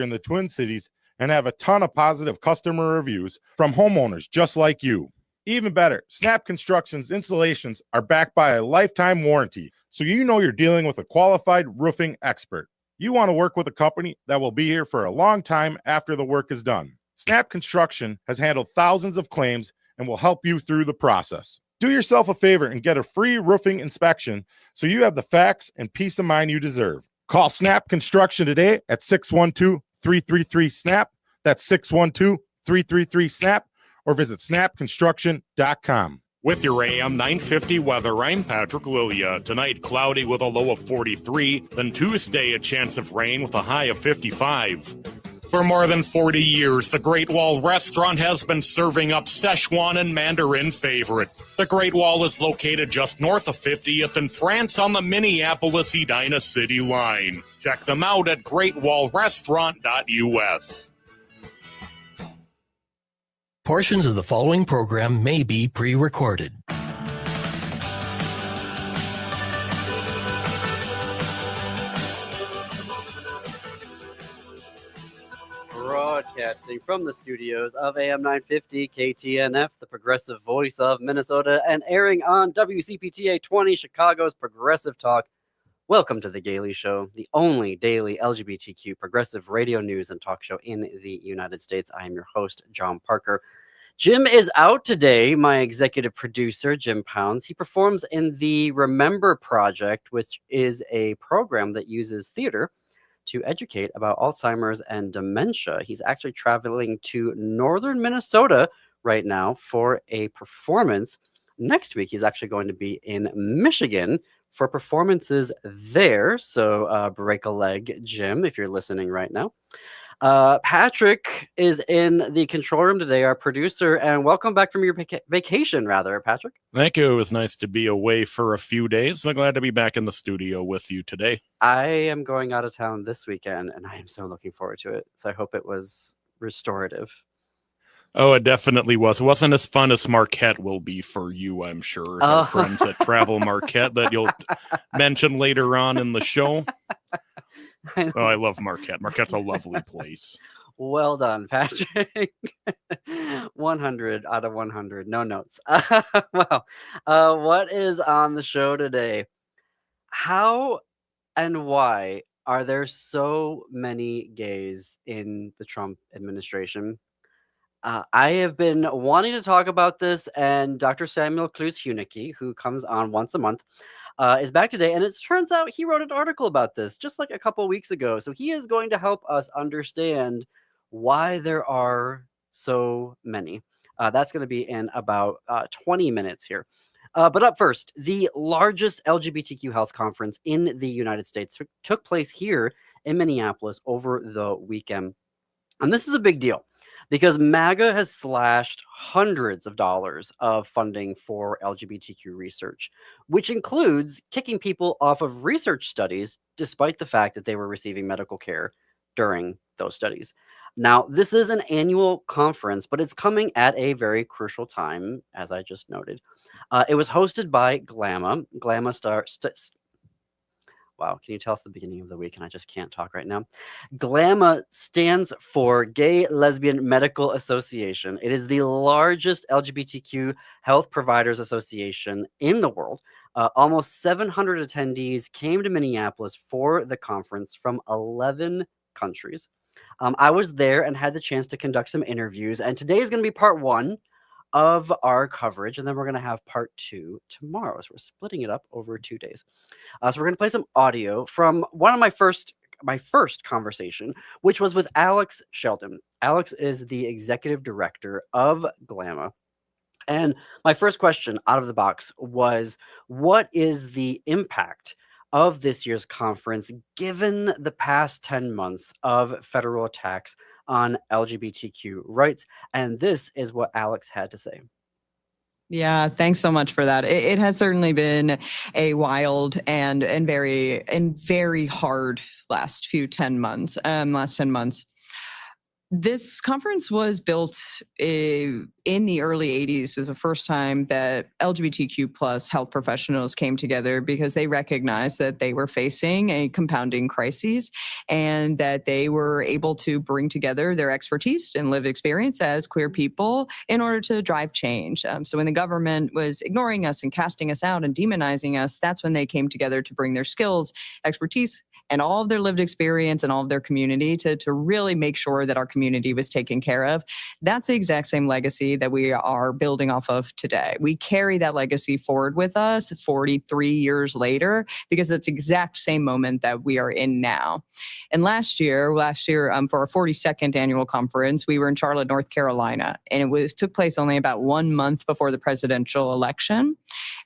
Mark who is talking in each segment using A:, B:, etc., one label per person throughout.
A: in the Twin Cities and have a ton of positive customer reviews from homeowners just like you. Even better, Snap Construction's installations are backed by a lifetime warranty, so you know you're dealing with a qualified roofing expert. You want to work with a company that will be here for a long time after the work is done. Snap Construction has handled thousands of claims and will help you through the process. Do yourself a favor and get a free roofing inspection so you have the facts and peace of mind you deserve. Call Snap Construction today at 612-333-SNAP. That's 612-333-SNAP, or visit snapconstruction.com.
B: With your AM 950 weather, I'm Patrick Lilia. Tonight, cloudy with a low of 43. Then Tuesday, a chance of rain with a high of 55. For more than 40 years, the Great Wall Restaurant has been serving up Szechuan and Mandarin favorites. The Great Wall is located just north of 50th in France on the Minneapolis-Edina City line. Check them out at greatwallrestaurant.us.
C: Portions of the following program may be pre-recorded.
D: Broadcasting from the studios of AM 950 KTNF, the progressive voice of Minnesota, and airing on WCPTA 20, Chicago's Progressive Talk. Welcome to The Gailey Show, the only daily LGBTQ progressive radio news and talk show in the United States. I am your host, John Parker. Jim is out today, my executive producer, Jim Pounds. He performs in the Remember Project, which is a program that uses theater to educate about Alzheimer's and dementia. He's actually traveling to northern Minnesota right now for a performance. Next week, he's actually going to be in Michigan for performances there. So break a leg, Jim, if you're listening right now. Patrick is in the control room today, our producer, and welcome back from your vacation, Patrick.
B: Thank you. It was nice to be away for a few days. I'm glad to be back in the studio with you today.
D: I am going out of town this weekend, and I am so looking forward to it. So I hope it was restorative.
B: Oh, it definitely was. It wasn't as fun as Marquette will be for you, I'm sure. Our friends at Travel Marquette that you'll mention later on in the show. Oh, I love Marquette. Marquette's a lovely place.
D: Well done, Patrick. 100 out of 100. No notes. Well, what is on the show today? How and why are there so many gays in the Trump administration? I have been wanting to talk about this, and Dr. Samuel Kluse-Hunicke, who comes on once a month, is back today, and it turns out he wrote an article about this just like a couple weeks ago. So he is going to help us understand why there are so many. That's going to be in about 20 minutes here. But up first, the largest LGBTQ health conference in the United States took place here in Minneapolis over the weekend. And this is a big deal, because MAGA has slashed hundreds of dollars of funding for LGBTQ research, which includes kicking people off of research studies despite the fact that they were receiving medical care during those studies. Now, this is an annual conference, but it's coming at a very crucial time, as I just noted. It was hosted by GLMA. Wow, can you tell us the beginning of the week? And I just can't talk right now. GLMA stands for Gay Lesbian Medical Association. It is the largest LGBTQ health providers association in the world. Almost 700 attendees came to Minneapolis for the conference from 11 countries. I was there and had the chance to conduct some interviews. And today is going to be part one of our coverage, and then we're going to have part two tomorrow. So we're splitting it up over 2 days. So we're going to play some audio from one of my first conversation, which was with Alex Sheldon. Alex is the executive director of GLMA. And my first question out of the box was, what is the impact of this year's conference given the past 10 months of federal attacks on LGBTQ rights? And this is what Alex had to say.
E: Yeah, thanks so much for that. It has certainly been a wild and very hard last 10 months. This conference was built in the early 80s. It was the first time that LGBTQ plus health professionals came together because they recognized that they were facing a compounding crisis and that they were able to bring together their expertise and lived experience as queer people in order to drive change. So when the government was ignoring us and casting us out and demonizing us, that's when they came together to bring their skills, expertise, and all of their lived experience and all of their community to really make sure that our community was taken care of. That's the exact same legacy that we are building off of today. We carry that legacy forward with us 43 years later because it's the exact same moment that we are in now. And last year for our 42nd annual conference, we were in Charlotte, North Carolina, and it took place only about 1 month before the presidential election.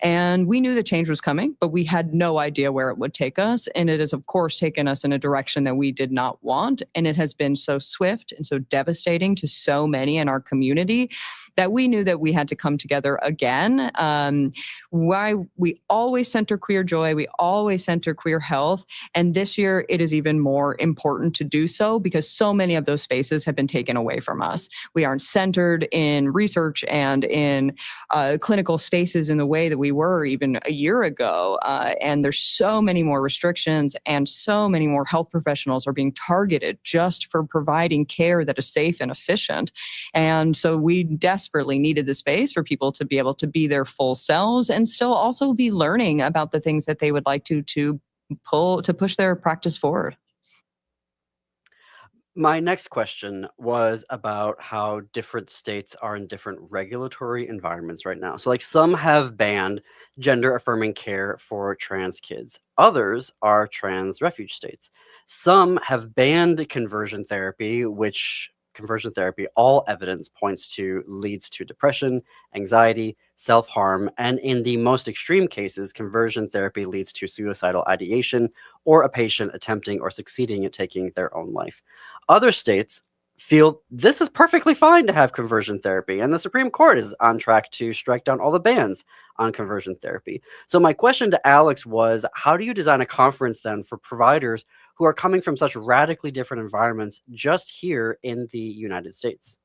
E: And we knew the change was coming, but we had no idea where it would take us. And it has, of course, taken us in a direction that we did not want. And it has been so swift and so devastating to so many in our community that we knew that we had to come together again. Why we always center queer joy, we always center queer health. And this year, it is even more important to do so because so many of those spaces have been taken away from us. We aren't centered in research and in clinical spaces in the way that we were even a year ago. And there's so many more restrictions and so many more health professionals are being targeted just for providing care that is safe and efficient. And so we desperately needed the space for people to be able to be their full selves and still also be learning about the things that they would like to push their practice forward.
D: My next question was about how different states are in different regulatory environments right now. So, like, some have banned gender affirming care for trans kids, others are trans refuge states. Some have banned conversion therapy, which conversion therapy, all evidence points to leads to depression, anxiety, self harm, and in the most extreme cases, conversion therapy leads to suicidal ideation or a patient attempting or succeeding at taking their own life. Other states feel this is perfectly fine to have conversion therapy, and the Supreme Court is on track to strike down all the bans on conversion therapy. So my question to Alex was, how do you design a conference then for providers who are coming from such radically different environments just here in the United States?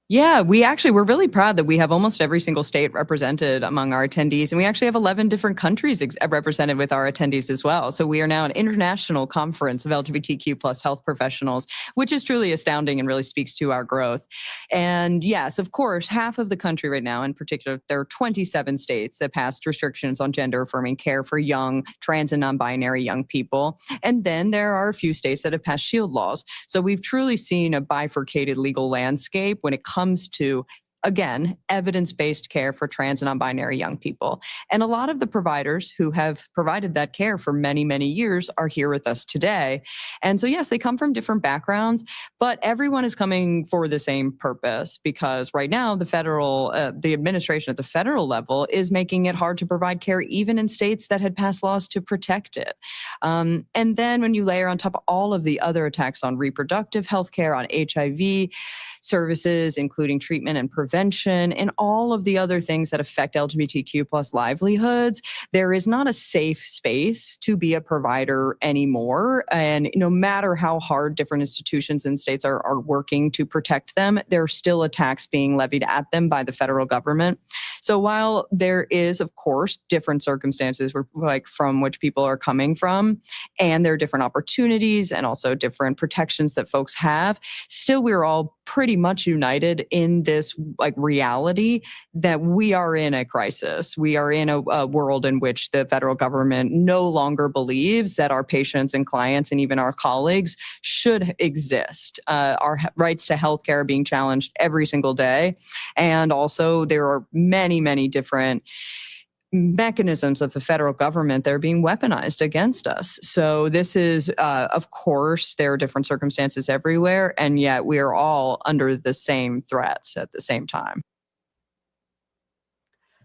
E: Yeah, we're really proud that we have almost every single state represented among our attendees. And we actually have 11 different countries represented with our attendees as well. So we are now an international conference of LGBTQ plus health professionals, which is truly astounding and really speaks to our growth. And yes, of course, half of the country right now, in particular, there are 27 states that passed restrictions on gender affirming care for young trans and non-binary young people. And then there are a few states that have passed shield laws. So we've truly seen a bifurcated legal landscape when it comes to, again, evidence-based care for trans and non-binary young people. And a lot of the providers who have provided that care for many, many years are here with us today. And so, yes, they come from different backgrounds, but everyone is coming for the same purpose because right now the administration at the federal level is making it hard to provide care even in states that had passed laws to protect it. And then when you layer on top of all of the other attacks on reproductive health care, on HIV, services, including treatment and prevention, and all of the other things that affect LGBTQ plus livelihoods, there is not a safe space to be a provider anymore. And no matter how hard different institutions and states are working to protect them, there are still attacks being levied at them by the federal government. So while there is, of course, different circumstances from which people are coming from, and there are different opportunities and also different protections that folks have, still we're all pretty much united in this reality that we are in a crisis. We are in a world in which the federal government no longer believes that our patients and clients and even our colleagues should exist. Our rights to healthcare are being challenged every single day. And also there are many, many different mechanisms of the federal government that are being weaponized against us. So this is, of course, there are different circumstances everywhere, and yet we are all under the same threats at the same time.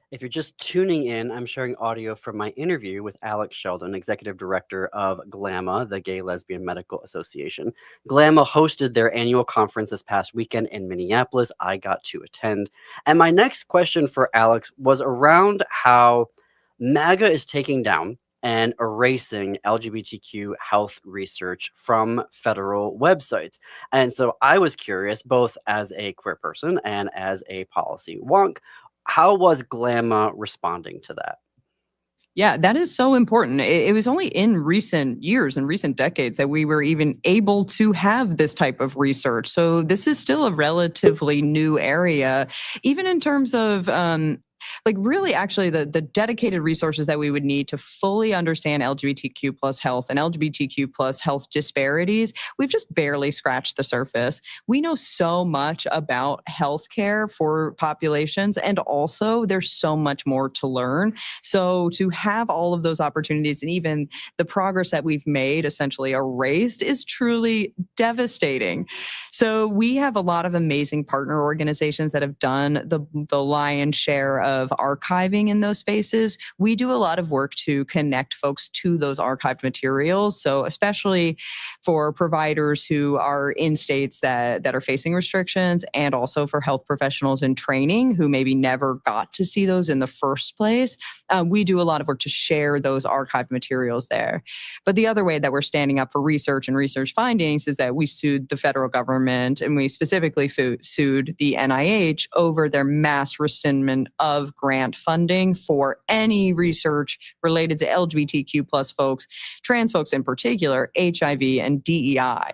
D: If you're just tuning in, I'm sharing audio from my interview with Alex Sheldon, Executive Director of GLMA, the Gay Lesbian Medical Association. GLMA hosted their annual conference this past weekend in Minneapolis. I got to attend. And my next question for Alex was around how MAGA is taking down and erasing LGBTQ health research from federal websites. And so I was curious, both as a queer person and as a policy wonk, how was GLMA responding to that?
E: Yeah, that is so important. It was only in recent years and recent decades that we were even able to have this type of research. So this is still a relatively new area, even in terms of like really actually the dedicated resources that we would need to fully understand LGBTQ plus health and LGBTQ plus health disparities. We've just barely scratched the surface. We know so much about healthcare for populations, and also there's so much more to learn. So to have all of those opportunities and even the progress that we've made essentially erased is truly devastating. So we have a lot of amazing partner organizations that have done the lion's share of archiving in those spaces. We do a lot of work to connect folks to those archived materials. So especially for providers who are in states that are facing restrictions, and also for health professionals in training who maybe never got to see those in the first place. We do a lot of work to share those archived materials there. But the other way that we're standing up for research and research findings is that we sued the federal government, and we specifically sued the NIH over their mass rescindment of grant funding for any research related to LGBTQ plus folks, trans folks in particular, HIV and DEI.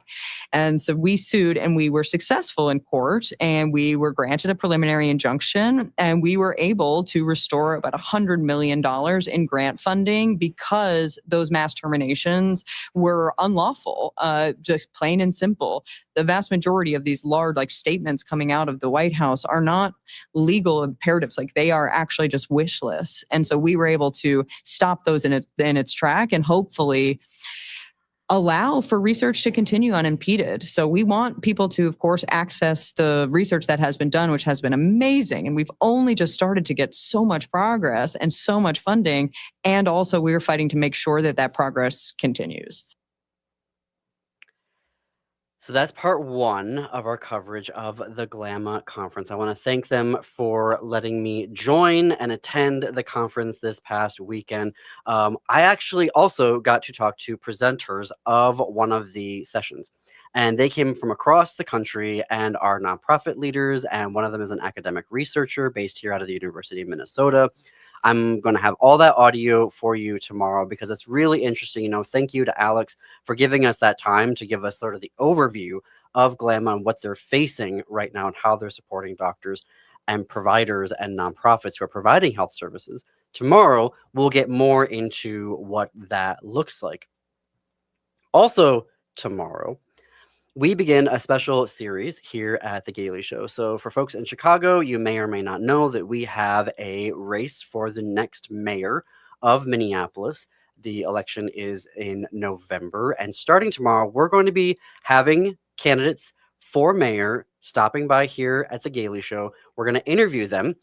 E: And so we sued, and we were successful in court, and we were granted a preliminary injunction, and we were able to restore about $100 million in grant funding because those mass terminations were unlawful, just plain and simple. The vast majority of these large statements coming out of the White House are not legal imperatives. They are actually just wish lists. And so we were able to stop those in its track, and hopefully allow for research to continue unimpeded. So we want people to, of course, access the research that has been done, which has been amazing. And we've only just started to get so much progress and so much funding. And also we're fighting to make sure that that progress continues.
D: So that's part one of our coverage of the GLMA conference. I want to thank them for letting me join and attend the conference this past weekend. I actually also got to talk to presenters of one of the sessions, and they came from across the country and are nonprofit leaders. And one of them is an academic researcher based here out of the University of Minnesota. I'm going to have all that audio for you tomorrow because it's really interesting. Thank you to Alex for giving us that time to give us sort of the overview of GLMA and what they're facing right now and how they're supporting doctors and providers and nonprofits who are providing health services. Tomorrow, we'll get more into what that looks like. Also, tomorrow, we begin a special series here at the Gailey Show. So for folks in Chicago, you may or may not know that we have a race for the next mayor of Minneapolis. The election is in November. And starting tomorrow, we're going to be having candidates for mayor stopping by here at the Gailey Show. We're going to interview them.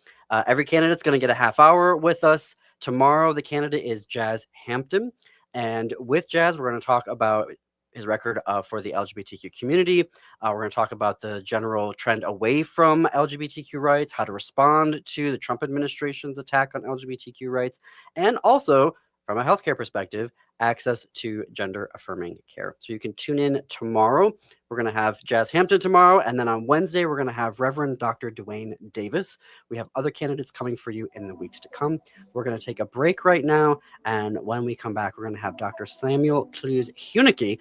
D: Every candidate's going to get a half hour with us. Tomorrow, the candidate is Jazz Hampton. And with Jazz, we're going to talk about his record for the LGBTQ community. We're going to talk about the general trend away from LGBTQ rights, how to respond to the Trump administration's attack on LGBTQ rights, and also, from a healthcare perspective, access to gender-affirming care. So you can tune in tomorrow. We're going to have Jazz Hampton tomorrow, and then on Wednesday, we're going to have Reverend Dr. Dwayne Davis. We have other candidates coming for you in the weeks to come. We're going to take a break right now, and when we come back, we're going to have Dr. Samuel Clues-Hunicke,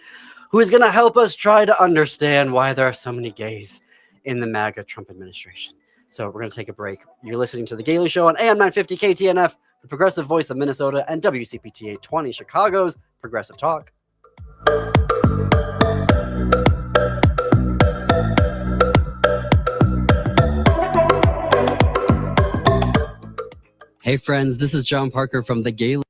D: who is going to help us try to understand why there are so many gays in the MAGA Trump administration. So we're going to take a break. You're listening to The Gailey Show on AM 950 KTNF, the progressive voice of Minnesota, and WCPT 820, Chicago's Progressive Talk. Hey friends, this is John Parker from The Gailey.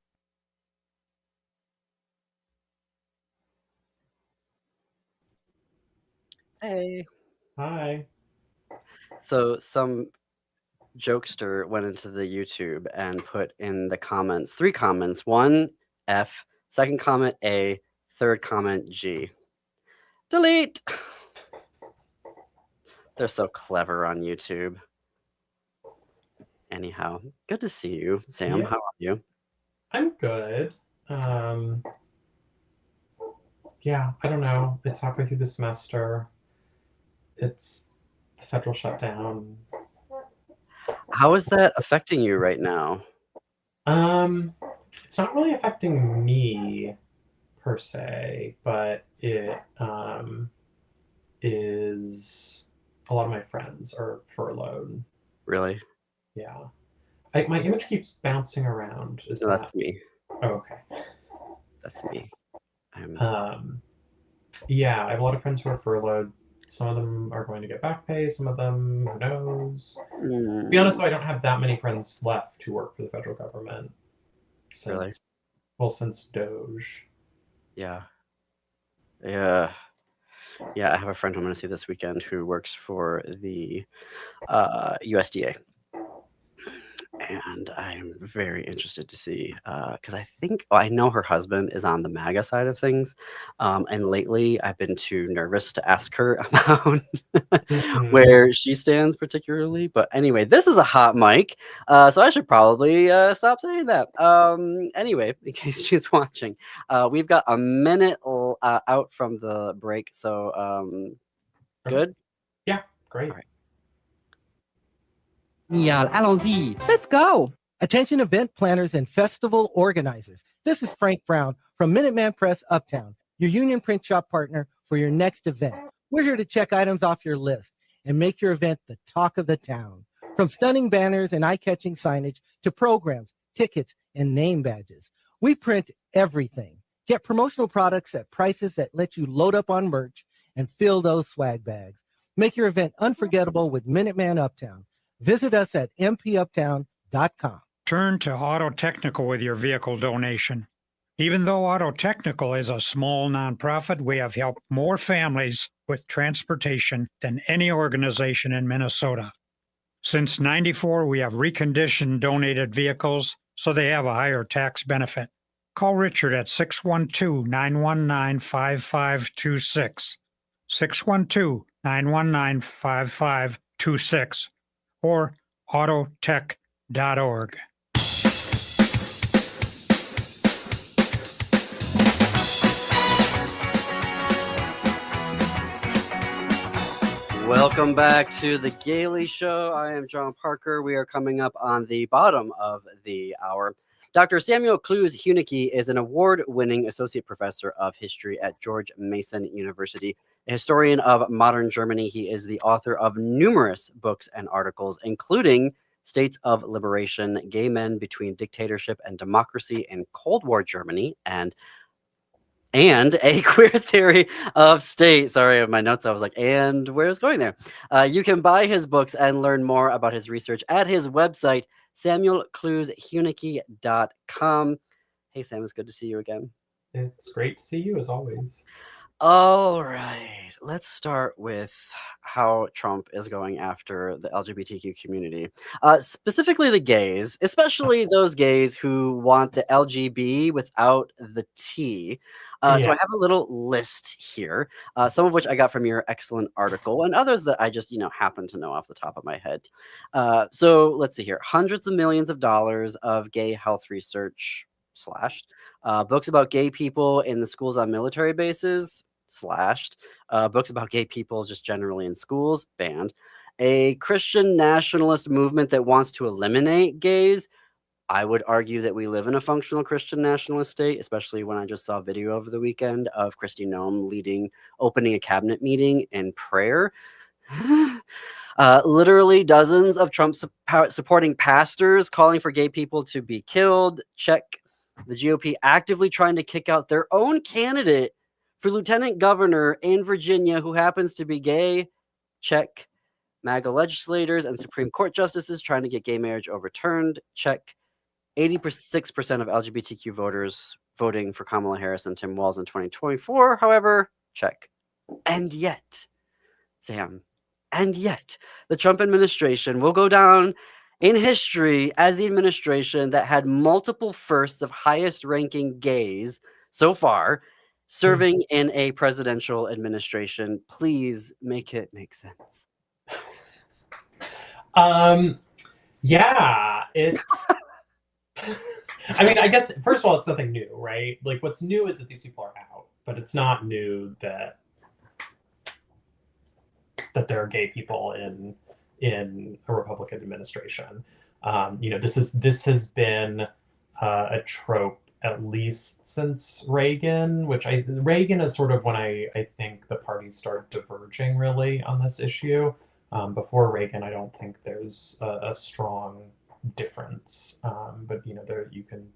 D: Hey.
F: Hi.
D: So some jokester went into the YouTube and put in the comments, 3 comments, 1 F, second comment A, third comment G. Delete. They're so clever on YouTube. Anyhow, good to see you, Sam.
F: Yeah.
D: How are you?
F: I'm good. Um, yeah, I don't know. It's halfway through the semester. It's the federal shutdown.
D: How is that affecting you right now?
F: It's not really affecting me per se, but it is a lot of my friends are furloughed.
D: Really?
F: Yeah. My image keeps bouncing around. Is
D: No,
F: that?
D: that's me.
F: Oh, okay.
D: That's me.
F: Yeah, I have a lot of friends who are furloughed. Some of them are going to get back pay. Some of them, who knows? To be honest, though, I don't have that many friends left who work for the federal government.
D: Really?
F: Since Doge.
D: Yeah. Yeah. Yeah, I have a friend who I'm going to see this weekend who works for the USDA. And I'm very interested to see, because I know her husband is on the MAGA side of things. And lately I've been too nervous to ask her about where she stands particularly. But anyway, this is a hot mic. So I should probably stop saying that. Anyway, in case she's watching, we've got a minute out from the break. So good?
F: Yeah, great.
D: All right.
G: Allons-y.
H: Let's go.
G: Attention event planners and festival organizers. This is Frank Brown from Minuteman Press Uptown, your union print shop partner for your next event. We're here to check items off your list and make your event the talk of the town. From stunning banners and eye-catching signage to programs, tickets, and name badges. We print everything. Get promotional products at prices that let you load up on merch and fill those swag bags. Make your event unforgettable with Minuteman Uptown. Visit us at mpuptown.com.
I: Turn to Auto Technical with your vehicle donation. Even though Auto Technical is a small nonprofit, we have helped more families with transportation than any organization in Minnesota. Since '94, we have reconditioned donated vehicles so they have a higher tax benefit. Call Richard at 612-919-5526, 612-919-5526, or autotech.org.
D: Welcome back to the Gailey Show. I am John Parker. We are coming up on the bottom of the hour. Dr. Samuel Clues-Hunicke is an award-winning associate professor of history at George Mason University. A historian of modern Germany, he is the author of numerous books and articles, including States of Liberation, Gay Men Between Dictatorship and Democracy in Cold War Germany, and A Queer Theory of State. Sorry, my notes, I was like, and where's going there? You can buy his books and learn more about his research at his website, samuelclueshunicke.com. Hey, Sam, it's good to see you again.
F: It's great to see you, as always.
D: All right, let's start with how Trump is going after the LGBTQ community, specifically the gays, especially those gays who want the LGB without the T. So I have a little list here, some of which I got from your excellent article and others that I just, happen to know off the top of my head. So let's see here. Hundreds of millions of dollars of gay health research slashed. Books about gay people in the schools on military bases slashed. Books about gay people just generally in schools banned. A Christian nationalist movement that wants to eliminate gays. I would argue that we live in a functional Christian nationalist state, especially when I just saw a video over the weekend of Kristi Noem opening a cabinet meeting in prayer. Literally dozens of Trump supporting pastors calling for gay people to be killed. Check. The GOP actively trying to kick out their own candidate for lieutenant governor in Virginia who happens to be gay. Check. MAGA legislators and Supreme Court justices trying to get gay marriage overturned. Check. 86% of LGBTQ voters voting for Kamala Harris and Tim Walz in 2024. However, check. And yet, Sam, the Trump administration will go down in history as the administration that had multiple firsts of highest ranking gays so far serving in a presidential administration. Please make it make sense.
F: Yeah, it's I mean, I guess first of all, it's nothing new, right? Like, what's new is that these people are out, but it's not new that there are gay people in a Republican administration. This has been a trope at least since Reagan, Reagan is sort of when I think the parties start diverging really on this issue. Before Reagan, I don't think there's a strong difference, but there you can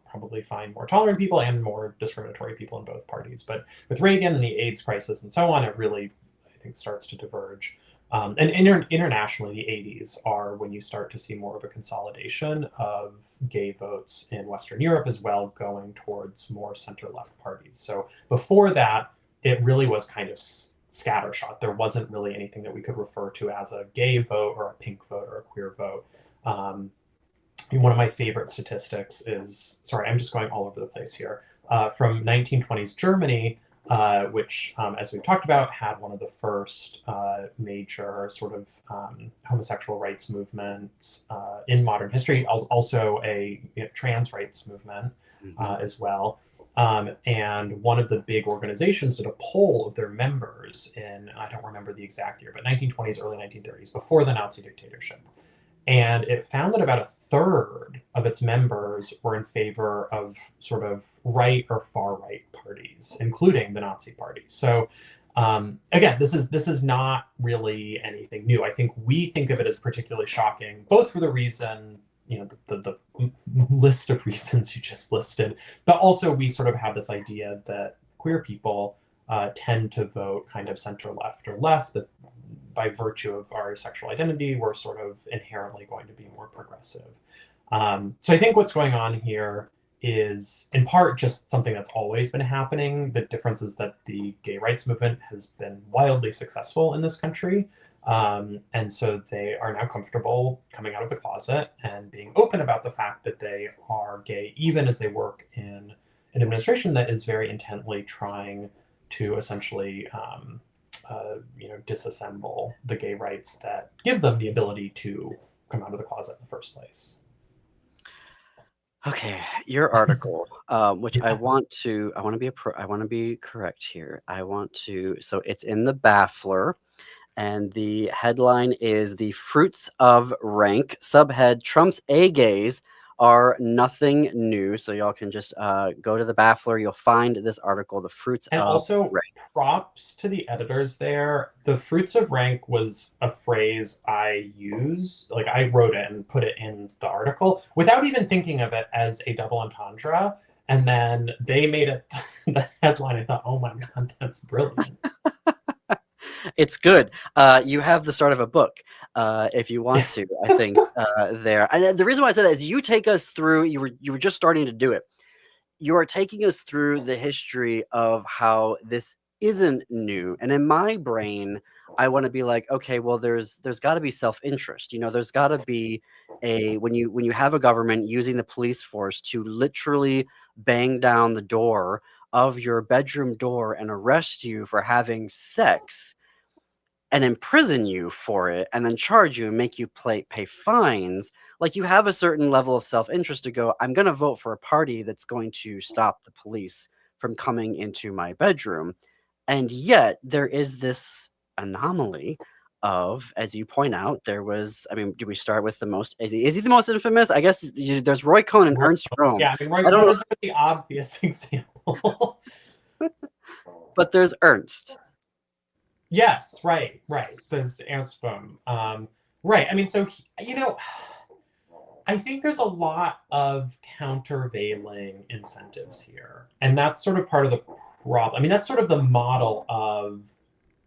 F: probably find more tolerant people and more discriminatory people in both parties. But with Reagan and the AIDS crisis and so on, it really, I think, starts to diverge. And internationally, the 80s are when you start to see more of a consolidation of gay votes in Western Europe as well, going towards more center-left parties. So before that, it really was kind of scattershot. There wasn't really anything that we could refer to as a gay vote or a pink vote or a queer vote. One of my favorite statistics is, sorry, I'm just going all over the place here, from 1920s Germany, which, as we've talked about, had one of the first major sort of homosexual rights movements in modern history, also a trans rights movement as well. And one of the big organizations did a poll of their members in, I don't remember the exact year, but 1920s, early 1930s, before the Nazi dictatorship. And it found that about a third of its members were in favor of sort of right or far right parties, including the Nazi Party. So again, this is not really anything new. I think we think of it as particularly shocking, both for the reason, the list of reasons you just listed, but also we sort of have this idea that queer people tend to vote kind of center left or left, that by virtue of our sexual identity, we're sort of inherently going to be more progressive. So I think what's going on here is in part just something that's always been happening. The difference is that the gay rights movement has been wildly successful in this country. And so they are now comfortable coming out of the closet and being open about the fact that they are gay, even as they work in an administration that is very intently trying to essentially disassemble the gay rights that give them the ability to come out of the closet in the first place.
D: Okay, your article, which I want to be correct here. So it's in the Baffler, and the headline is "The Fruits of Rank." Subhead: Trump's A-gays are nothing new. So y'all can just go to the Baffler. You'll find this article, "The Fruits
F: and
D: of
F: also
D: Rank."
F: Props to the editors there. The fruits of rank was a phrase I use, like I wrote it and put it in the article without even thinking of it as a double entendre. And then they made it the headline. I thought, oh my God, that's brilliant.
D: It's good. You have the start of a book if you want to, I think, there. And the reason why I said that is you take us through, you were just starting to do it. You are taking us through the history of how this isn't new. And in my brain, I want to be like, okay, well, there's got to be self-interest. There's got to be when you have a government using the police force to literally bang down the door of your bedroom door and arrest you for having sex and imprison you for it and then charge you and make you pay fines, like you have a certain level of self-interest to go, I'm going to vote for a party that's going to stop the police from coming into my bedroom. And yet there is this anomaly of, as you point out, there was, I mean, do we start with the most, is he the most infamous? I guess there's Roy Cohn and Ernst Röhm.
F: Yeah, I mean, Roy Cohn is the obvious example.
D: But there's Ernst.
F: Yes, right. There's Ernst Röhm. Right. I mean, so, I think there's a lot of countervailing incentives here. And that's sort of part of the problem. I mean, that's sort of the model of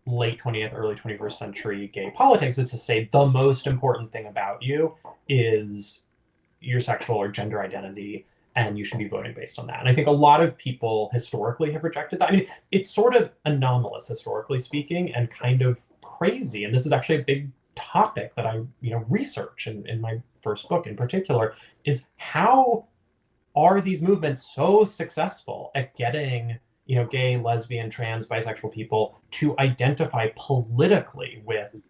F: late 20th, early 21st century gay politics, is to say the most important thing about you is your sexual or gender identity, and you should be voting based on that. And I think a lot of people historically have rejected that. I mean, it's sort of anomalous, historically speaking, and kind of crazy. And this is actually a big topic that I research in my first book in particular, is how are these movements so successful at getting gay, lesbian, trans, bisexual people to identify politically with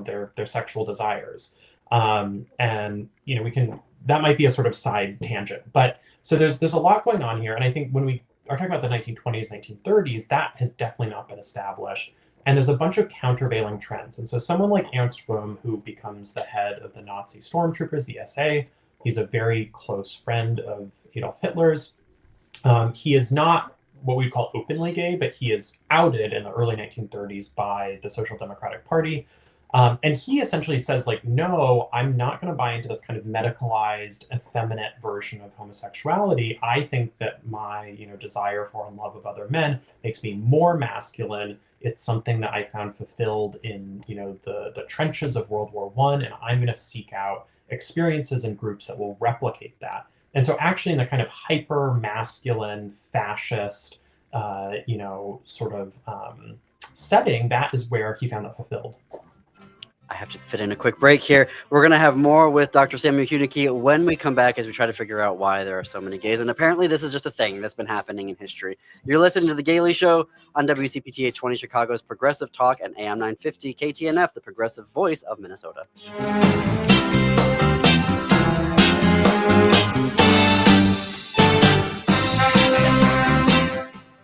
F: their sexual desires. And we can that might be a sort of side tangent. But so there's a lot going on here. And I think when we are talking about the 1920s, 1930s, that has definitely not been established. And there's a bunch of countervailing trends. And so someone like Ernst Röhm, who becomes the head of the Nazi stormtroopers, the SA, he's a very close friend of Adolf Hitler's. He is not what we'd call openly gay, but he is outed in the early 1930s by the Social Democratic Party. And he essentially says, like, no, I'm not going to buy into this kind of medicalized, effeminate version of homosexuality. I think that my, desire for and love of other men makes me more masculine. It's something that I found fulfilled in, the trenches of World War I, and I'm going to seek out experiences and groups that will replicate that. And so actually in a kind of hyper masculine, fascist, setting, that is where he found it fulfilled.
D: I have to fit in a quick break here. We're going to have more with Dr. Samuel Hunicke when we come back as we try to figure out why there are so many gays. And apparently this is just a thing that's been happening in history. You're listening to The Gaily Show on WCPT 820, Chicago's Progressive Talk, and AM 950 KTNF, the progressive voice of Minnesota.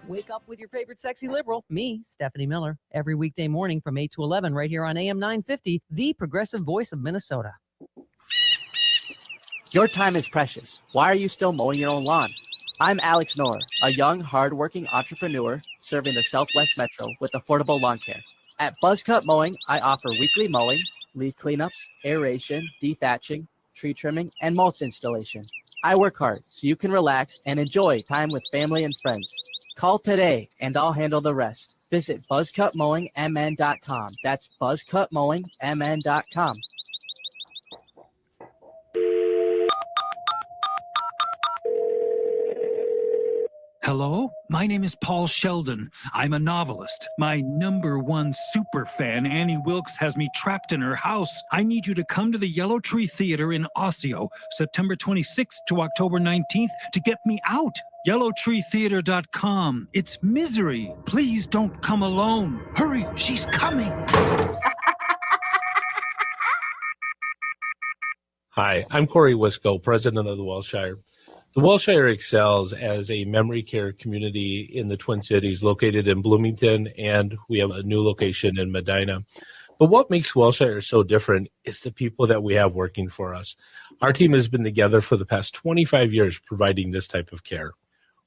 H: Wake up with your favorite sexy liberal, me, Stephanie Miller, every weekday morning from 8 to 11 right here on AM 950, the progressive voice of Minnesota.
J: Your time is precious. Why are you still mowing your own lawn? I'm Alex Knorr, a young, hardworking entrepreneur serving the Southwest Metro with affordable lawn care. At Buzzcut Mowing, I offer weekly mowing, leaf cleanups, aeration, dethatching, tree trimming, and mulch installation. I work hard so you can relax and enjoy time with family and friends. Call today and I'll handle the rest. Visit buzzcutmowingmn.com. That's buzzcutmowingmn.com.
K: Hello, my name is Paul Sheldon. I'm a novelist. My #1 super fan, Annie Wilkes, has me trapped in her house. I need you to come to the Yellow Tree Theater in Osseo, September 26th to October 19th to get me out. YellowTreeTheater.com. It's misery. Please don't come alone. Hurry, she's coming.
L: Hi, I'm Corey Wisco, president of the Welshire. The Welshire excels as a memory care community in the Twin Cities, located in Bloomington, and we have a new location in Medina. But what makes Welshire so different is the people that we have working for us. Our team has been together for the past 25 years providing this type of care.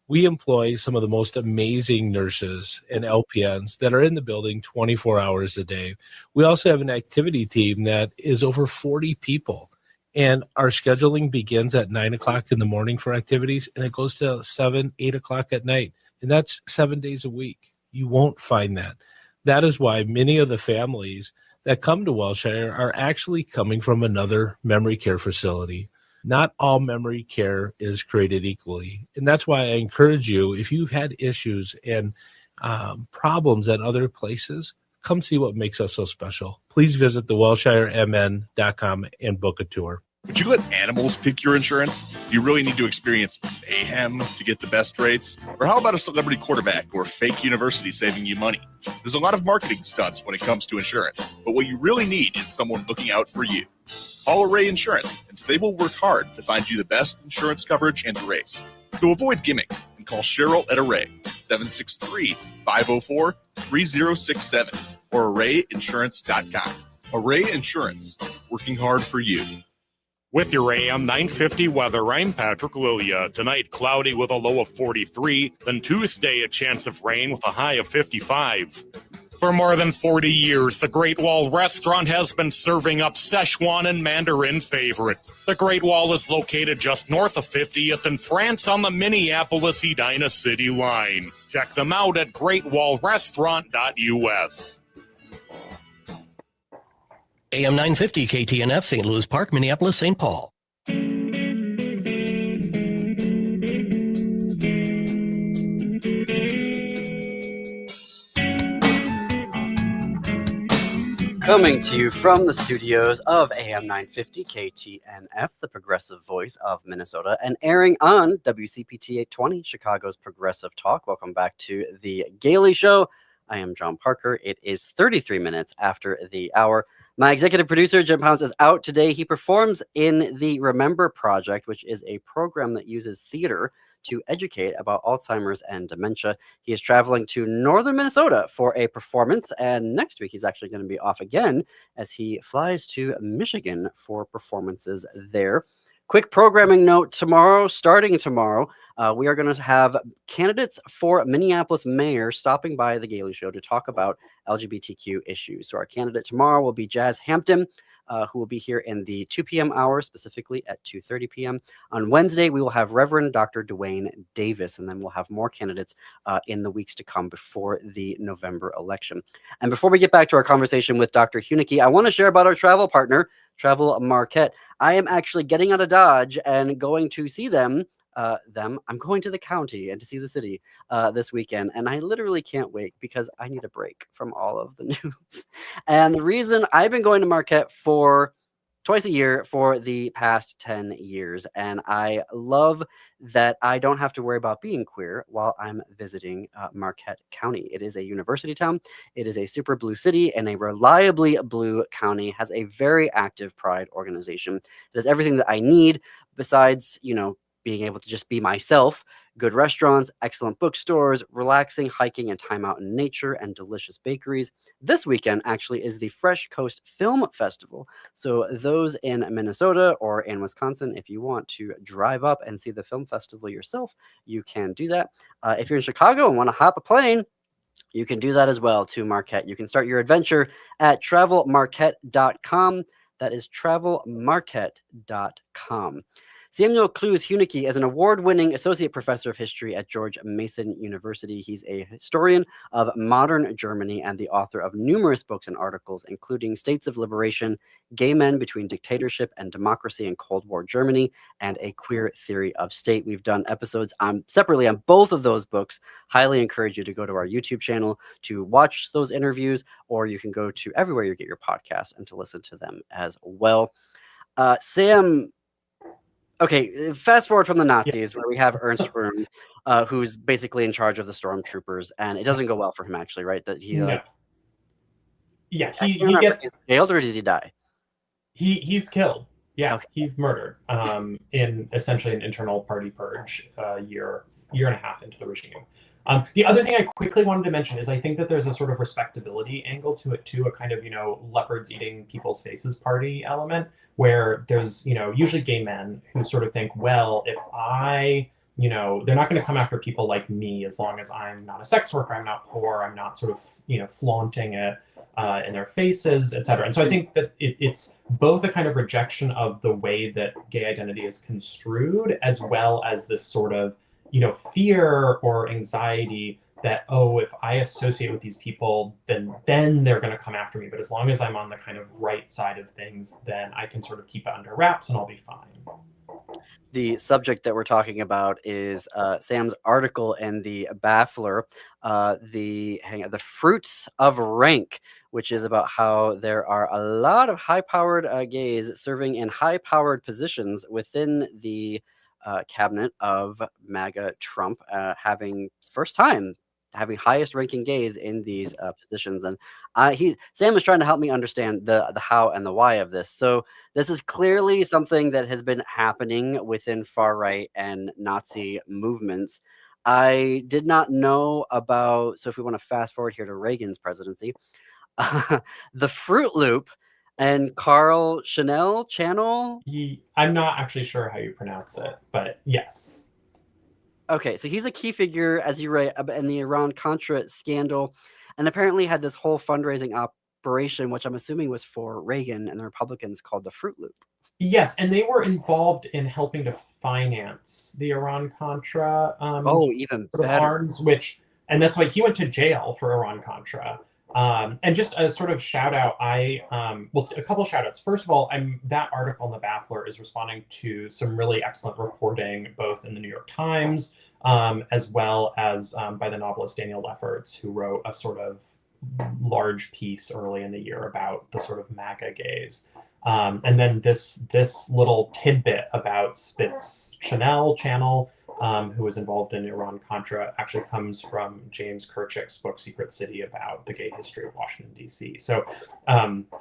L: We employ some of the most amazing nurses and LPNs that are in the building 24 hours a day. We also have an activity team that is over 40 people. And our scheduling begins at 9 o'clock in the morning for activities, and it goes to 7, 8 o'clock at night. And that's 7 days a week. You won't find that. That is why many of the families that come to Welshire are actually coming from another memory care facility. Not all memory care is created equally. And that's why I encourage you, if you've had issues and problems at other places, come see what makes us so special. Please visit thewelshiremn.com and book a tour.
M: Would you let animals pick your insurance? Do you really need to experience mayhem to get the best rates? Or how about a celebrity quarterback or fake university saving you money? There's a lot of marketing stunts when it comes to insurance, but what you really need is someone looking out for you. Call Array Insurance, and they will work hard to find you the best insurance coverage and rates. So avoid gimmicks and call Cheryl at Array, 763-504-3067, or arrayinsurance.com. Array Insurance, working hard for you.
B: With your AM 950 weather, I'm Patrick Lilia. Tonight, cloudy with a low of 43. Then Tuesday, a chance of rain with a high of 55. For more than 40 years, the Great Wall Restaurant has been serving up Szechuan and Mandarin favorites. The Great Wall is located just north of 50th in France on the Minneapolis-Edina City line. Check them out at greatwallrestaurant.us.
C: AM 950 KTNF, St. Louis Park, Minneapolis, St. Paul.
D: Coming to you from the studios of AM 950 KTNF, the progressive voice of Minnesota, and airing on WCPT 820, Chicago's Progressive Talk. Welcome back to The Gaily Show. I am John Parker. It is 33 minutes after the hour. My executive producer, Jim Pounds, is out today. He performs in the Remember Project, which is a program that uses theater to educate about Alzheimer's and dementia. He is traveling to northern Minnesota for a performance, and next week he's actually going to be off again as he flies to Michigan for performances there. Quick programming note tomorrow, starting tomorrow, we are going to have candidates for Minneapolis mayor stopping by the Gailey Show to talk about LGBTQ issues. So our candidate tomorrow will be Jazz Hampton, who will be here in the 2 p.m. hour, specifically at 2:30 p.m. On Wednesday, we will have Reverend Dr. Dwayne Davis, and then we'll have more candidates in the weeks to come before the November election. And before we get back to our conversation with Dr. Hunicke, I want to share about our travel partner, Travel Marquette. I am actually getting out of Dodge and going to see them. I'm going to the county and to see the city this weekend, and I literally can't wait because I need a break from all of the news. And the reason I've been going to Marquette for twice a year for the past 10 years, and I love that I don't have to worry about being queer while I'm visiting Marquette County. It is a university town. It is a super blue city and a reliably blue county, has a very active pride organization. It has everything that I need besides, being able to just be myself. Good restaurants, excellent bookstores, relaxing hiking and time out in nature, and delicious bakeries. This weekend actually is the Fresh Coast Film Festival. So those in Minnesota or in Wisconsin, if you want to drive up and see the film festival yourself, you can do that. If you're in Chicago and want to hop a plane, you can do that as well to Marquette. You can start your adventure at travelmarquette.com. That is travelmarquette.com. Samuel Clues Hunicke is an award-winning associate professor of history at George Mason University. He's a historian of modern Germany and the author of numerous books and articles, including States of Liberation, Gay Men Between Dictatorship and Democracy in Cold War Germany, and A Queer Theory of State. We've done episodes separately on both of those books. Highly encourage you to go to our YouTube channel to watch those interviews, or you can go to everywhere you get your podcasts and to listen to them as well. Sam... Okay, fast forward from the Nazis, where we have Ernst Röhm, who's basically in charge of the stormtroopers, and it doesn't go well for him, actually, right? That he
F: No. He
D: gets jailed, or does he die?
F: He's killed. Yeah,
D: Okay.
F: He's murdered in essentially an internal party purge year and a half into the regime. The other thing I quickly wanted to mention is I think that there's a sort of respectability angle to it too, a kind of, leopards eating people's faces party element, where there's, usually gay men who sort of think, well, if they're not going to come after people like me as long as I'm not a sex worker, I'm not poor, I'm not sort of, flaunting it in their faces, etc. And so I think that it's both a kind of rejection of the way that gay identity is construed, as well as this sort of, fear or anxiety that, if I associate with these people, then they're going to come after me. But as long as I'm on the kind of right side of things, then I can sort of keep it under wraps and I'll be fine.
D: The subject that we're talking about is Sam's article in the Baffler, the Fruits of Rank, which is about how there are a lot of high-powered gays serving in high-powered positions within the cabinet of MAGA Trump, having highest ranking gays in these positions. And Sam is trying to help me understand the how and the why of this. So this is clearly something that has been happening within far right and Nazi movements. I did not know about, so if we want to fast forward here to Reagan's presidency, the Fruit Loop and Carl Channel.
F: I'm not actually sure how you pronounce it, but yes.
D: Okay, so he's a key figure, as you write, in the Iran-Contra scandal, and apparently had this whole fundraising operation, which I'm assuming was for Reagan and the Republicans, called the Fruit Loop.
F: Yes, and they were involved in helping to finance the Iran-Contra
D: even
F: sort of
D: better.
F: arms, and that's why he went to jail for Iran-Contra. And just a sort of shout out, a couple shout outs. First of all, that article in the Baffler is responding to some really excellent reporting, both in the New York Times, as well as by the novelist Daniel Lefferts, who wrote a sort of large piece early in the year about the sort of MAGA gays. And then this little tidbit about Spitz channel who was involved in Iran-Contra, actually comes from James Kirchick's book Secret City about the gay history of Washington, D.C. So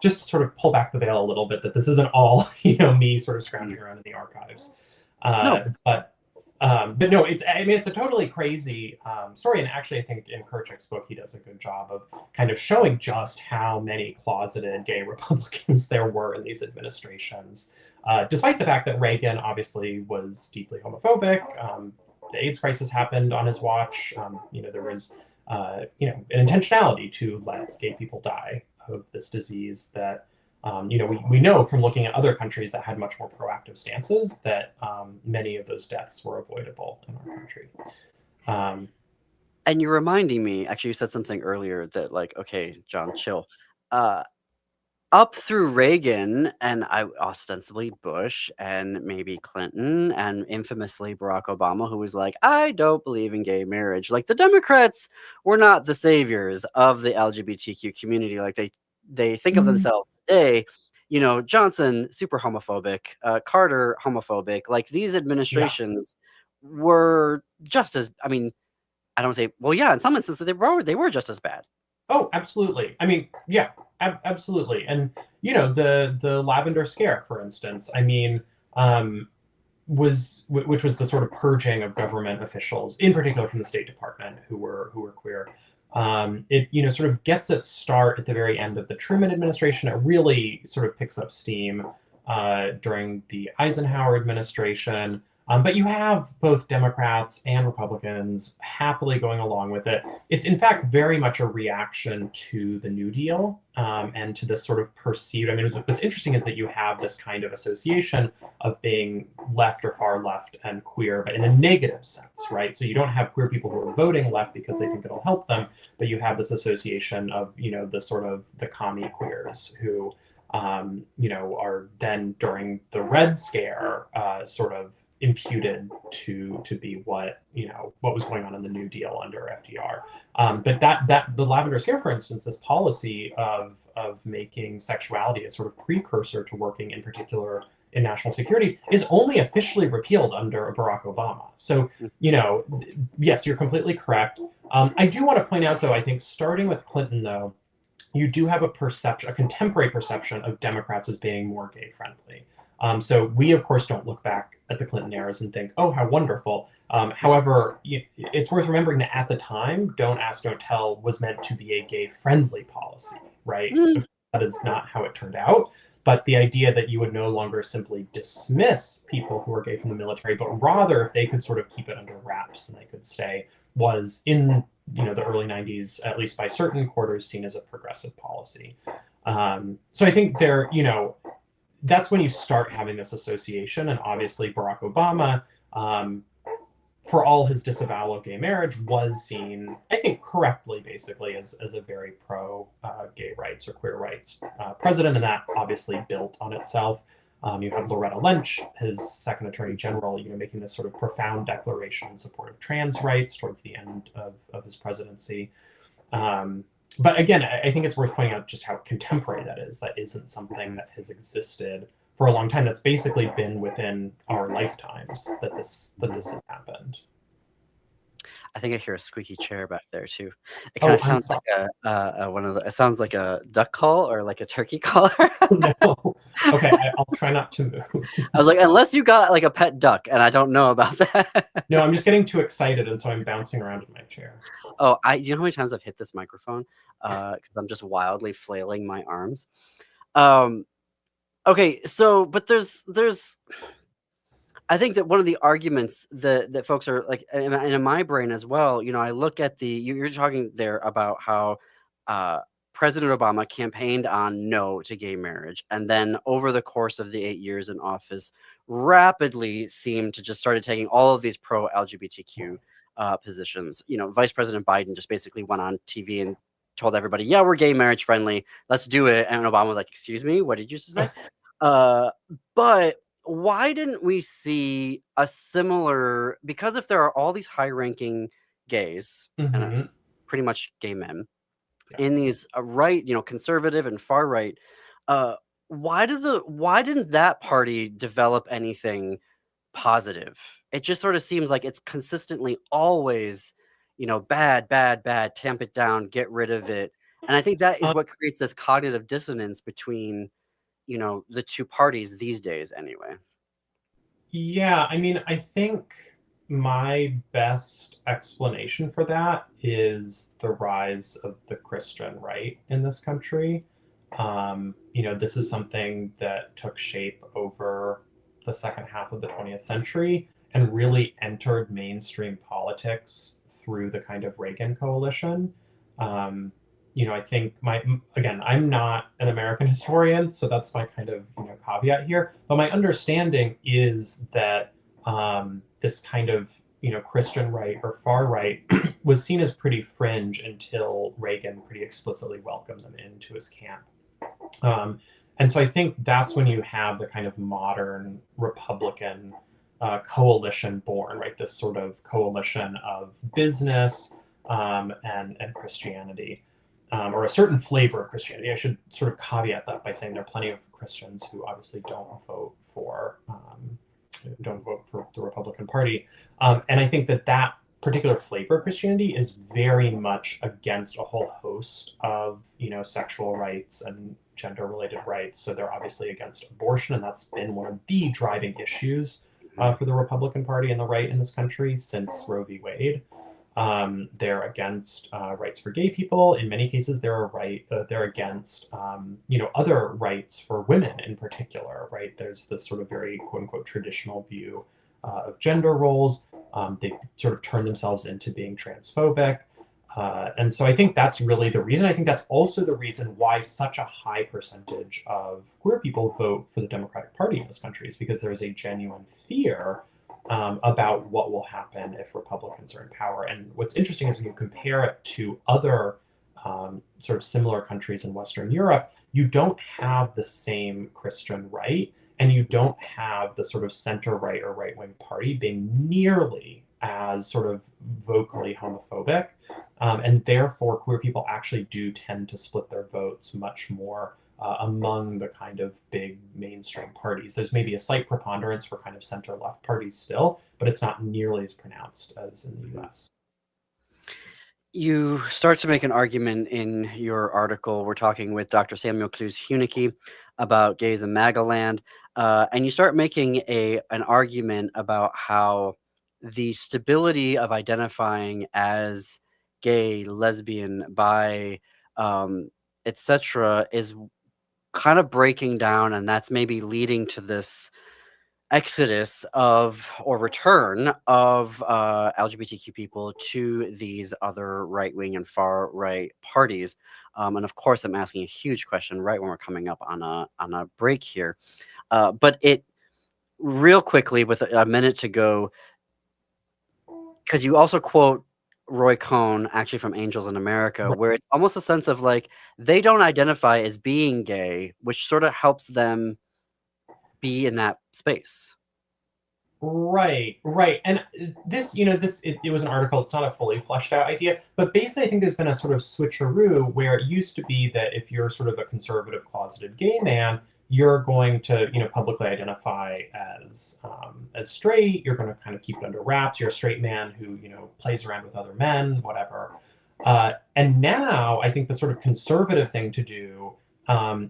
F: just to sort of pull back the veil a little bit, that this isn't all, me sort of scrounging around in the archives.
D: No.
F: But no, it's a totally crazy story. And actually, I think in Kirchick's book, he does a good job of kind of showing just how many closeted gay Republicans there were in these administrations. Despite the fact that Reagan obviously was deeply homophobic, the AIDS crisis happened on his watch. There was, an intentionality to let gay people die of this disease that, we know from looking at other countries that had much more proactive stances that many of those deaths were avoidable in our country.
D: And you're reminding me, actually, you said something earlier that, like, okay, John, chill. Up through Reagan and ostensibly Bush and maybe Clinton and infamously Barack Obama, who was like, I don't believe in gay marriage. Like, the Democrats were not the saviors of the LGBTQ community. Like, they think of themselves today, Johnson, super homophobic, Carter, homophobic. Like, these administrations were just as, I don't say, well, yeah, in some instances they were just as bad.
F: Oh, absolutely. Yeah, absolutely. And, the Lavender Scare, for instance, which was the sort of purging of government officials, in particular from the State Department, who were queer. It, sort of gets its start at the very end of the Truman administration. It really sort of picks up steam during the Eisenhower administration. But you have both Democrats and Republicans happily going along with it. It's in fact very much a reaction to the New Deal and to this sort of perceived. What's interesting is that you have this kind of association of being left or far left and queer, but in a negative sense, right? So you don't have queer people who are voting left because they think it'll help them, but you have this association of, the sort of the commie queers who, are then during the Red Scare sort of imputed to be what was going on in the New Deal under FDR. But that the Lavender Scare, for instance, this policy of making sexuality a sort of precursor to working in particular in national security is only officially repealed under Barack Obama. So, yes, you're completely correct. I do want to point out, though, I think starting with Clinton, though, you do have a contemporary perception of Democrats as being more gay friendly. So we, of course, don't look back at the Clinton eras and think, oh, how wonderful. However, it's worth remembering that at the time, Don't Ask, Don't Tell was meant to be a gay-friendly policy, right? That is not how it turned out. But the idea that you would no longer simply dismiss people who are gay from the military, but rather if they could sort of keep it under wraps and they could stay, was in the early 90s, at least by certain quarters, seen as a progressive policy. So I think that's when you start having this association. And obviously Barack Obama, for all his disavowal of gay marriage, was seen, I think correctly, basically, as a very pro-gay rights or queer rights president. And that obviously built on itself. You have Loretta Lynch, his second attorney general, making this sort of profound declaration in support of trans rights towards the end of his presidency. But again, I think it's worth pointing out just how contemporary that is. That isn't something that has existed for a long time. That's basically been within our lifetimes that this has happened.
D: I think I hear a squeaky chair back there too. It kind of sounds like it sounds like a duck call or like a turkey caller.
F: No. Okay, I'll try not to move.
D: I was like, unless you got like a pet duck, and I don't know about that.
F: No, I'm just getting too excited, and so I'm bouncing around in my chair.
D: Oh, do you know how many times I've hit this microphone? Because I'm just wildly flailing my arms. Okay, so but there's I think that one of the arguments that folks are like, and in my brain as well, I look at you're talking there about how President Obama campaigned on no to gay marriage, and then over the course of the 8 years in office, rapidly seemed to just started taking all of these pro-LGBTQ positions. Vice President Biden just basically went on TV and told everybody, yeah, we're gay marriage friendly, let's do it. And Obama was like, excuse me, what did you just say? But why didn't we see a similar, because if there are all these high-ranking gays and pretty much gay men in these right, conservative and far right, why didn't that party develop anything positive. It just sort of seems like it's consistently always, bad, bad, bad, tamp it down, get rid of it. And I think that is what creates this cognitive dissonance between, the two parties these days anyway.
F: Yeah, I mean, I think my best explanation for that is the rise of the Christian right in this country. This is something that took shape over the second half of the 20th century and really entered mainstream politics through the kind of Reagan coalition. I think again, I'm not an American historian, so that's my kind of caveat here. But my understanding is that this kind of Christian right or far right was seen as pretty fringe until Reagan pretty explicitly welcomed them into his camp. And so I think that's when you have the kind of modern Republican coalition born, right? This sort of coalition of business and Christianity, or a certain flavor of Christianity. I should sort of caveat that by saying there are plenty of Christians who obviously don't vote for the Republican Party, and I think that particular flavor of Christianity is very much against a whole host of sexual rights and gender-related rights. So they're obviously against abortion, and that's been one of the driving issues for the Republican Party and the right in this country since Roe v. Wade. They're against rights for gay people. In many cases, they're against other rights for women in particular. Right? There's this sort of very quote unquote traditional view of gender roles. They sort of turn themselves into being transphobic. And so I think that's really the reason. I think that's also the reason why such a high percentage of queer people vote for the Democratic Party in this country, is because there is a genuine fear about what will happen if Republicans are in power. And what's interesting is when you compare it to other sort of similar countries in Western Europe, you don't have the same Christian right, and you don't have the sort of center right or right wing party being nearly as sort of vocally homophobic. And therefore, queer people actually do tend to split their votes much more among the kind of big mainstream parties. There's maybe a slight preponderance for kind of center-left parties still, but it's not nearly as pronounced as in the US.
D: You start to make an argument in your article. We're talking with Dr. Samuel Clues-Hunicke about gays in MAGA land, and you start making an argument about how the stability of identifying as gay, lesbian, bi, etc., is kind of breaking down, and that's maybe leading to this exodus or return of LGBTQ people to these other right-wing and far-right parties. And of course, I'm asking a huge question right when we're coming up on a break here. But it real quickly, with a minute to go, because you also quote Roy Cohn, actually from Angels in America, where it's almost a sense of like they don't identify as being gay, which sort of helps them be in that space.
F: Right. And this, it was an article. It's not a fully fleshed out idea, but basically I think there's been a sort of switcheroo where it used to be that if you're sort of a conservative closeted gay man, you're going to, publicly identify as straight. You're going to kind of keep it under wraps. You're a straight man who, plays around with other men, whatever. And now I think the sort of conservative thing to do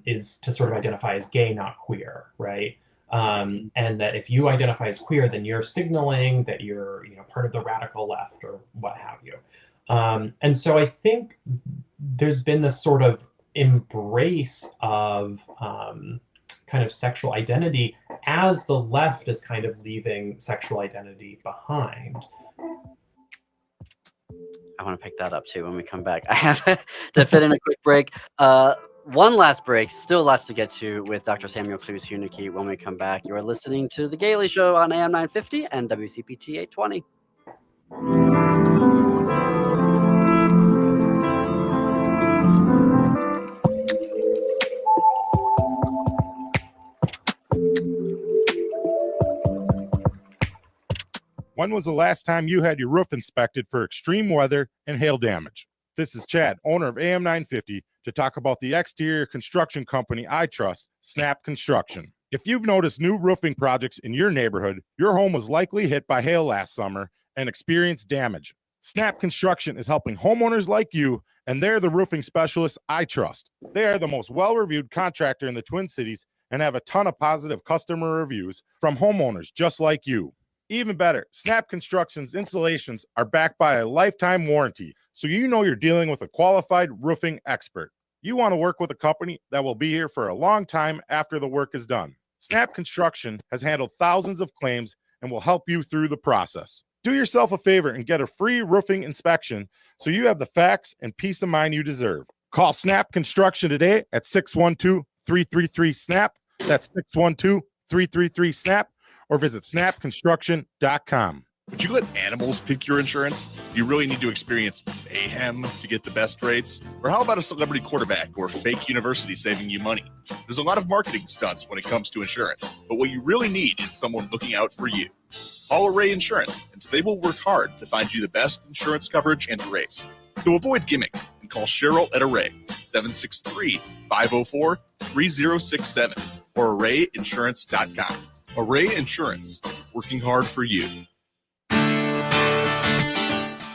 F: is to sort of identify as gay, not queer, right? And that if you identify as queer, then you're signaling that you're, part of the radical left or what have you. And so I think there's been this sort of embrace of kind of sexual identity as the left is kind of leaving sexual identity behind.
D: I want to pick that up too when we come back. I have to fit in a quick break. One last break, still lots to get to with Dr. Samuel Clues-Hunicke when we come back. You are listening to The Gailey Show on AM 950 and WCPT 820.
A: When was the last time you had your roof inspected for extreme weather and hail damage? This is Chad, owner of AM 950, to talk about the exterior construction company I trust, Snap Construction. If you've noticed new roofing projects in your neighborhood, your home was likely hit by hail last summer and experienced damage. Snap Construction is helping homeowners like you, and they're the roofing specialists I trust. They are the most well-reviewed contractor in the Twin Cities and have a ton of positive customer reviews from homeowners just like you. Even better, Snap Construction's installations are backed by a lifetime warranty, so you know you're dealing with a qualified roofing expert. You want to work with a company that will be here for a long time after the work is done. Snap Construction has handled thousands of claims and will help you through the process. Do yourself a favor and get a free roofing inspection so you have the facts and peace of mind you deserve. Call Snap Construction today at 612-333-SNAP. That's 612-333-SNAP, or visit snapconstruction.com.
M: Would you let animals pick your insurance? Do you really need to experience mayhem to get the best rates? Or how about a celebrity quarterback or fake university saving you money? There's a lot of marketing stunts when it comes to insurance, but what you really need is someone looking out for you. Call Array Insurance, and they will work hard to find you the best insurance coverage and rates. To avoid gimmicks, call Cheryl at Array, 763-504-3067, or arrayinsurance.com. Array Insurance, working hard for you.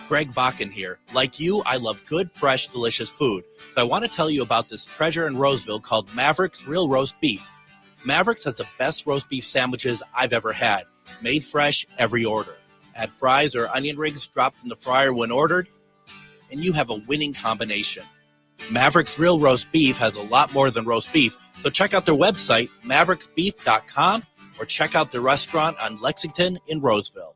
N: Greg Bakken here. Like you, I love good, fresh, delicious food. So I want to tell you about this treasure in Roseville called Maverick's Real Roast Beef. Maverick's has the best roast beef sandwiches I've ever had. Made fresh every order. Add fries or onion rings dropped in the fryer when ordered, and you have a winning combination. Maverick's Real Roast Beef has a lot more than roast beef, so check out their website, mavericksbeef.com, or check out their restaurant on Lexington in Roseville.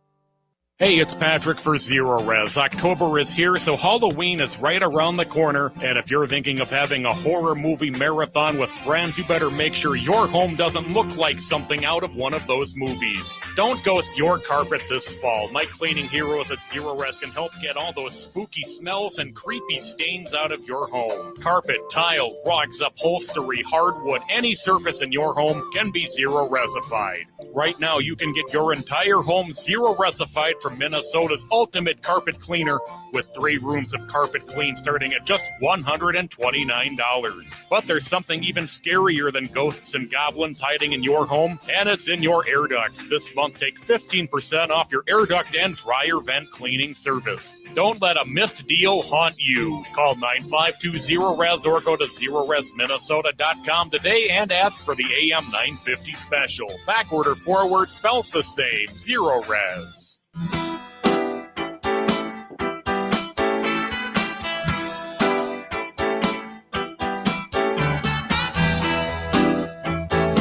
B: Hey, it's Patrick for Zero Res. October is here, so Halloween is right around the corner. And if you're thinking of having a horror movie marathon with friends, you better make sure your home doesn't look like something out of one of those movies. Don't ghost your carpet this fall. My cleaning heroes at Zero Res can help get all those spooky smells and creepy stains out of your home. Carpet, tile, rugs, upholstery, hardwood, any surface in your home can be Zero Resified. Right now, you can get your entire home Zero Resified from Minnesota's ultimate carpet cleaner, with 3 rooms of carpet clean starting at just $129. But there's something even scarier than ghosts and goblins hiding in your home, and it's in your air ducts. This month, take 15% off your air duct and dryer vent cleaning service. Don't let a missed deal haunt you. Call 9520-RES or go to ZeroResMinnesota.com today and ask for the AM 950 special. Back order forward spells the same. Zero Res.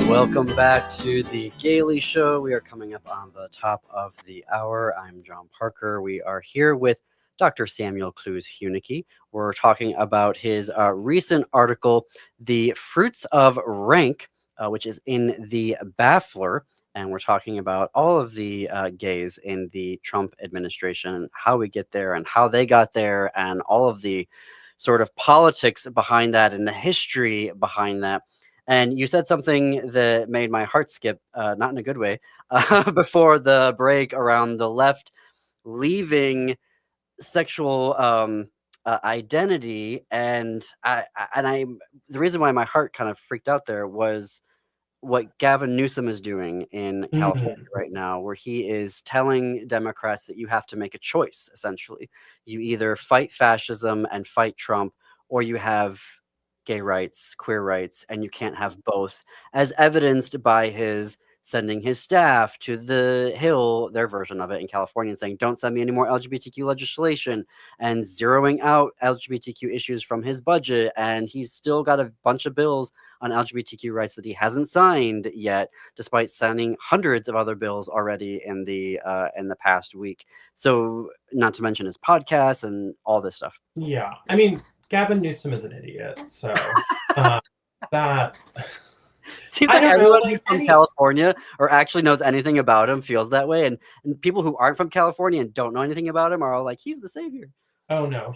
D: Welcome back to the Gailey Show. We are coming up on the top of the hour. I'm John Parker. We are here with Dr. Samuel Clues-Hunicke. We're talking about his recent article, The Fruits of Rank, which is in the Baffler. And we're talking about all of the gays in the Trump administration, how we get there and how they got there, and all of the sort of politics behind that and the history behind that. And you said something that made my heart skip, not in a good way, before the break, around the left leaving sexual identity. And the reason why my heart kind of freaked out there was what Gavin Newsom is doing in California right now, where he is telling Democrats that you have to make a choice, essentially. You either fight fascism and fight Trump, or you have gay rights, queer rights, and you can't have both, as evidenced by his sending his staff to the Hill, their version of it in California, and saying, don't send me any more LGBTQ legislation, and zeroing out LGBTQ issues from his budget. And he's still got a bunch of bills on LGBTQ rights that he hasn't signed yet, despite signing hundreds of other bills already in the past week. So not to mention his podcasts and all this stuff.
F: Yeah. I mean, Gavin Newsom is an idiot. So that...
D: Seems like everyone who's from California or actually knows anything about him feels that way. And people who aren't from California and don't know anything about him are all like, he's the savior.
F: Oh, no.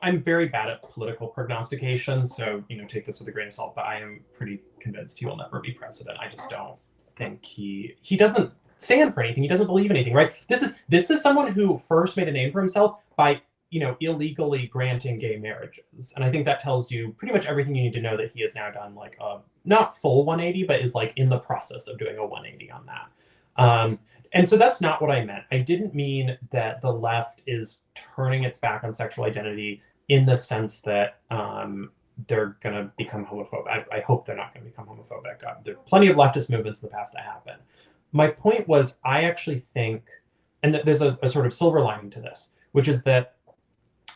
F: I'm very bad at political prognostication, so, take this with a grain of salt, but I am pretty convinced he will never be president. I just don't think he doesn't stand for anything. He doesn't believe anything, right? This is someone who first made a name for himself by illegally granting gay marriages. And I think that tells you pretty much everything you need to know that he has now done like a not full 180, but is like in the process of doing a 180 on that. And so that's not what I meant. I didn't mean that the left is turning its back on sexual identity in the sense that they're going to become homophobic. I hope they're not going to become homophobic. There are plenty of leftist movements in the past that happen. My point was, I actually think, and there's a sort of silver lining to this, which is that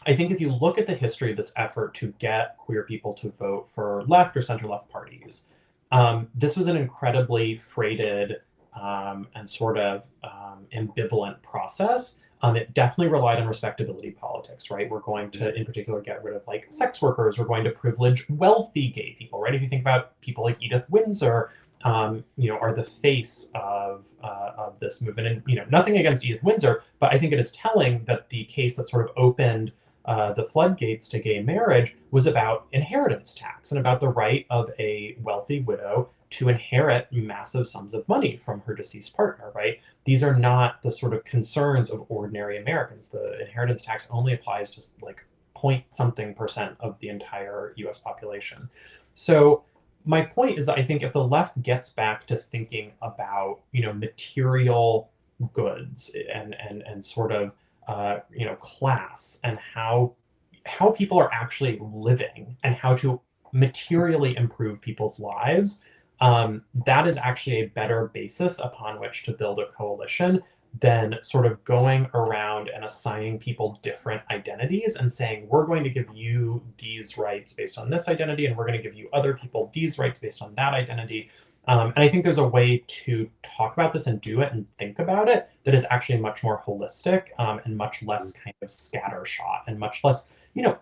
F: I think if you look at the history of this effort to get queer people to vote for left or center-left parties, this was an incredibly freighted and sort of ambivalent process. It definitely relied on respectability politics, right? We're going to, in particular, get rid of like sex workers. We're going to privilege wealthy gay people, right? If you think about people like Edith Windsor, are the face of this movement. And nothing against Edith Windsor, but I think it is telling that the case that sort of opened the floodgates to gay marriage was about inheritance tax and about the right of a wealthy widow to inherit massive sums of money from her deceased partner, right? These are not the sort of concerns of ordinary Americans. The inheritance tax only applies to like point something % of the entire US population. So my point is that I think if the left gets back to thinking about, material goods and sort of, class and how people are actually living and how to materially improve people's lives, that is actually a better basis upon which to build a coalition than sort of going around and assigning people different identities and saying, we're going to give you these rights based on this identity, and we're going to give you other people these rights based on that identity. And I think there's a way to talk about this and do it and think about it that is actually much more holistic and much less kind of scattershot and much less,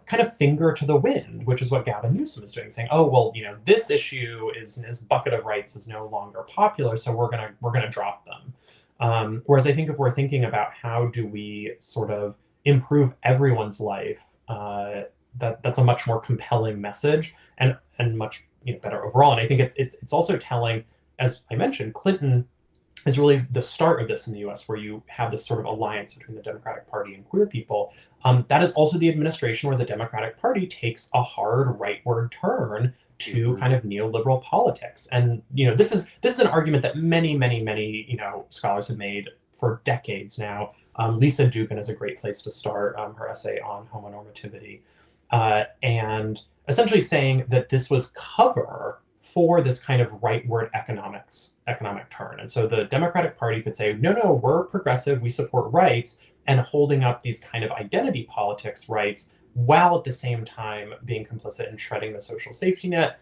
F: kind of finger to the wind, which is what Gavin Newsom is doing, saying, oh, well, this issue is his bucket of rights is no longer popular, so we're gonna drop them. Whereas I think if we're thinking about how do we sort of improve everyone's life, that's a much more compelling message and much better overall. And I think it's also telling, as I mentioned, Clinton is really the start of this in the US, where you have this sort of alliance between the Democratic Party and queer people. That is also the administration where the Democratic Party takes a hard rightward turn to kind of neoliberal politics. And this is an argument that many scholars have made for decades now. Lisa Dugan is a great place to start her essay on homonormativity, and essentially saying that this was cover for this kind of rightward economic turn. And so the Democratic Party could say, no, we're progressive, we support rights, and holding up these kind of identity politics rights, while at the same time being complicit in shredding the social safety net,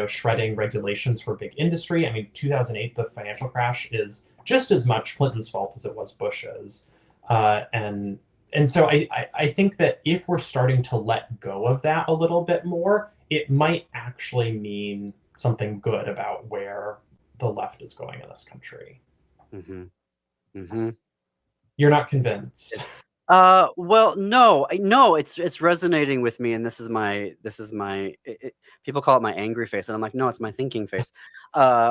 F: shredding regulations for big industry. I mean, 2008, the financial crash is just as much Clinton's fault as it was Bush's. And so I think that if we're starting to let go of that a little bit more, it might actually mean something good about where the left is going in this country. You're not convinced.
D: Well, no, it's resonating with me, and this is my people call it my angry face, and I'm like, no, it's my thinking face,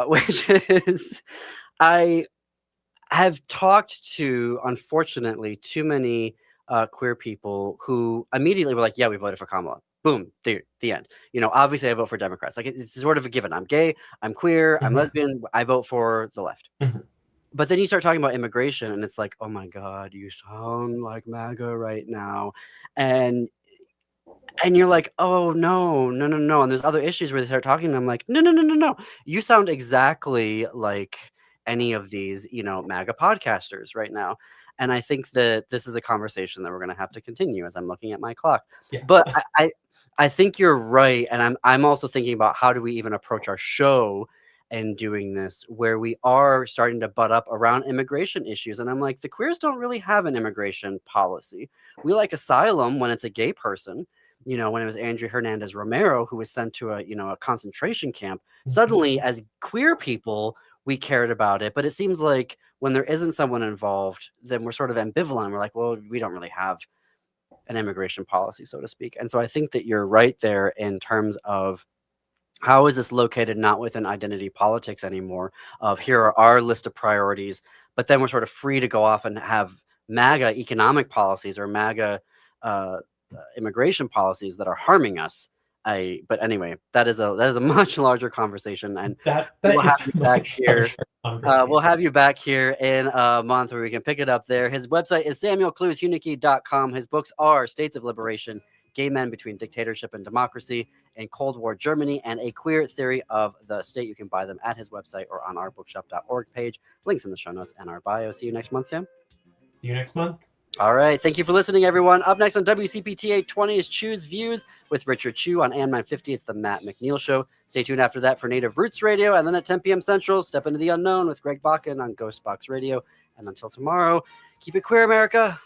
D: which is I have talked to, unfortunately, too many queer people who immediately were like, yeah, we voted for Kamala. Boom, the end. Obviously I vote for Democrats. Like, it's sort of a given. I'm gay, I'm queer, I'm lesbian, I vote for the left. But then you start talking about immigration, and it's like, oh my God, you sound like MAGA right now. And you're like, oh, no. And there's other issues where they start talking, and I'm like, no. You sound exactly like any of these, MAGA podcasters right now. And I think that this is a conversation that we're going to have to continue as I'm looking at my clock. Yeah. But I think you're right. And I'm also thinking about how do we even approach our show and doing this, where we are starting to butt up around immigration issues. And I'm like, the queers don't really have an immigration policy. We like asylum when it's a gay person. When it was Andrea Hernandez Romero who was sent to a concentration camp. Suddenly, as queer people, we cared about it. But it seems like when there isn't someone involved, then we're sort of ambivalent. We're like, well, we don't really have an immigration policy, so to speak. And so I think that you're right there in terms of how is this located not within identity politics anymore, of here are our list of priorities, but then we're sort of free to go off and have MAGA economic policies or MAGA immigration policies that are harming us. But anyway, that is a much larger conversation, and we'll have you back here. We'll have you back here in a month where we can pick it up there. His website is samuelklushunicky.com. His books are States of Liberation, Gay Men Between Dictatorship and Democracy in Cold War Germany, and A Queer Theory of the State. You can buy them at his website or on our bookshop.org page. Links in the show notes and our bio. See you next month, Sam.
F: See you next month.
D: All right. Thank you for listening, everyone. Up next on WCPT 820 is Choose Views with Richard Chu. On AM 950, it's the Matt McNeil Show. Stay tuned after that for Native Roots Radio. And then at 10 p.m. Central, Step Into the Unknown with Greg Bakken on Ghost Box Radio. And until tomorrow, keep it queer, America.